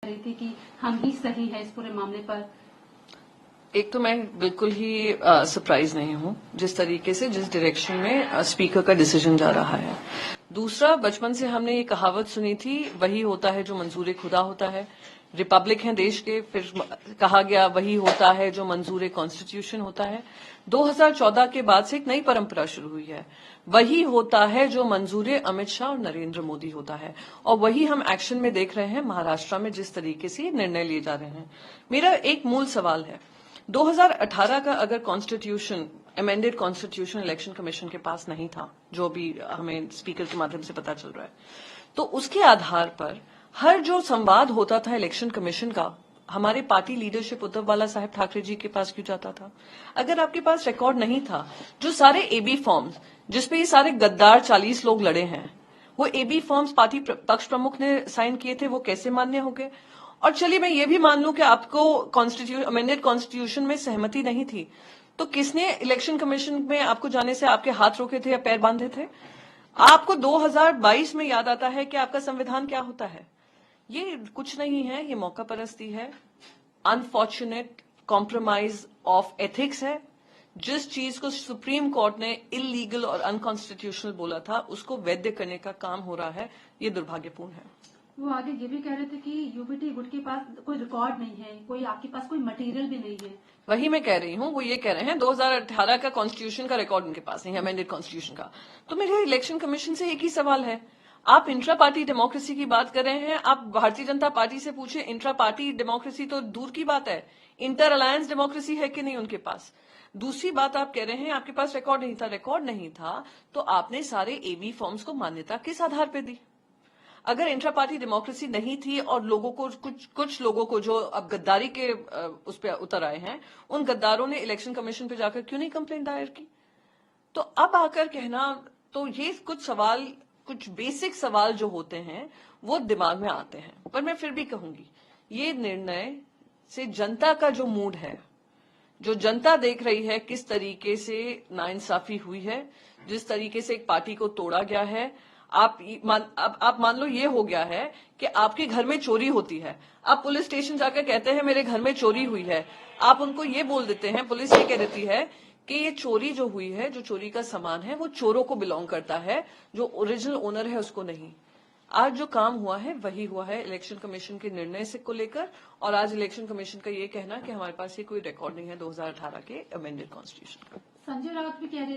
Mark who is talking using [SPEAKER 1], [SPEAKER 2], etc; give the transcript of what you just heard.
[SPEAKER 1] रही थी कि हम ही सही है इस पूरे मामले पर।
[SPEAKER 2] एक तो मैं बिल्कुल ही सरप्राइज नहीं हूं जिस तरीके से जिस डायरेक्शन में स्पीकर का डिसीजन जा रहा है। दूसरा, बचपन से हमने ये कहावत सुनी थी, वही होता है जो मंजूर खुदा होता है। रिपब्लिक है देश के, फिर कहा गया वही होता है जो मंजूर कॉन्स्टिट्यूशन होता है। 2014 के बाद से एक नई परंपरा शुरू हुई है, वही होता है जो मंजूर अमित शाह और नरेंद्र मोदी होता है। और वही हम एक्शन में देख रहे हैं महाराष्ट्र में, जिस तरीके से निर्णय लिए जा रहे हैं। मेरा एक मूल सवाल है, 2018 का अगर constitution, amended constitution election commission के पास नहीं था, जो भी हमें स्पीकर के माध्यम से पता चल रहा है, तो उसके आधार पर हर जो संवाद होता था इलेक्शन कमीशन का, हमारे पार्टी लीडरशिप उद्धव बाला साहेब ठाकरे जी के पास क्यों जाता था? अगर आपके पास रिकॉर्ड नहीं था, जो सारे एबी फॉर्म्स जिसपे ये सारे गद्दार 40 लोग लड़े हैं, वो एबी फॉर्म्स पार्टी पक्ष प्रमुख ने साइन किए थे, वो कैसे मान्य हो गए? और चलिए मैं ये भी मान लूं कि आपको अमेंडेड कॉन्स्टिट्यूशन में सहमति नहीं थी, तो किसने इलेक्शन कमीशन में आपको जाने से आपके हाथ रोके थे या पैर बांधे थे? आपको 2022 में याद आता है कि आपका संविधान क्या होता है? ये कुछ नहीं है, ये मौका परस्ती है, अनफॉर्चुनेट कॉम्प्रोमाइज ऑफ एथिक्स है। जिस चीज को सुप्रीम कोर्ट ने इलीगल और अनकॉन्स्टिट्यूशनल बोला था, उसको वैध करने का काम हो रहा है, ये दुर्भाग्यपूर्ण है।
[SPEAKER 1] वो आगे ये भी कह रहे थे कि यूबीटी गुट के पास कोई रिकॉर्ड नहीं है, कोई आपके पास कोई मटेरियल भी नहीं है।
[SPEAKER 2] वही मैं कह रही हूँ, वो ये कह रहे हैं 2018 का कॉन्स्टिट्यूशन का रिकॉर्ड उनके पास नहीं है, अमेंडेड कॉन्स्टिट्यूशन का। तो मेरे इलेक्शन कमीशन से एक ही सवाल है, आप इंट्रा पार्टी डेमोक्रेसी की बात कर रहे हैं, आप भारतीय जनता पार्टी से पूछे, इंट्रा पार्टी डेमोक्रेसी तो दूर की बात है, इंटर अलायंस डेमोक्रेसी है कि नहीं उनके पास? दूसरी बात, आप कह रहे हैं आपके पास रिकॉर्ड नहीं था। रिकॉर्ड नहीं था तो आपने सारे एबी फॉर्म्स को मान्यता किस आधार पर दी? अगर इंट्रा पार्टी डेमोक्रेसी नहीं थी और लोगों को कुछ लोगों को जो अब गद्दारी के उस पर उतर आए हैं, उन गद्दारों ने इलेक्शन कमीशन पे जाकर क्यों नहीं कंप्लेंट दायर की? तो अब आकर कहना, तो ये कुछ सवाल, कुछ बेसिक सवाल जो होते हैं वो दिमाग में आते हैं। पर मैं फिर भी कहूंगी, ये निर्णय से जनता का जो मूड है, जो जनता देख रही है किस तरीके से नाइंसाफी हुई है, जिस तरीके से एक पार्टी को तोड़ा गया है। आप मान लो ये हो गया है कि आपके घर में चोरी होती है, आप पुलिस स्टेशन जाकर कहते हैं मेरे घर में चोरी हुई है, आप उनको ये बोल देते हैं, पुलिस ये कह देती है कि ये चोरी जो हुई है, जो चोरी का सामान है, वो चोरों को बिलोंग करता है, जो ओरिजिनल ओनर है उसको नहीं। आज जो काम हुआ है वही हुआ है इलेक्शन कमीशन के निर्णय से को लेकर, और आज इलेक्शन कमीशन का ये कहना कि हमारे पास ये कोई रिकॉर्ड नहीं है 2018 के अमेंडेड कॉन्स्टिट्यूशन का।
[SPEAKER 1] संजय राउत भी कह रहे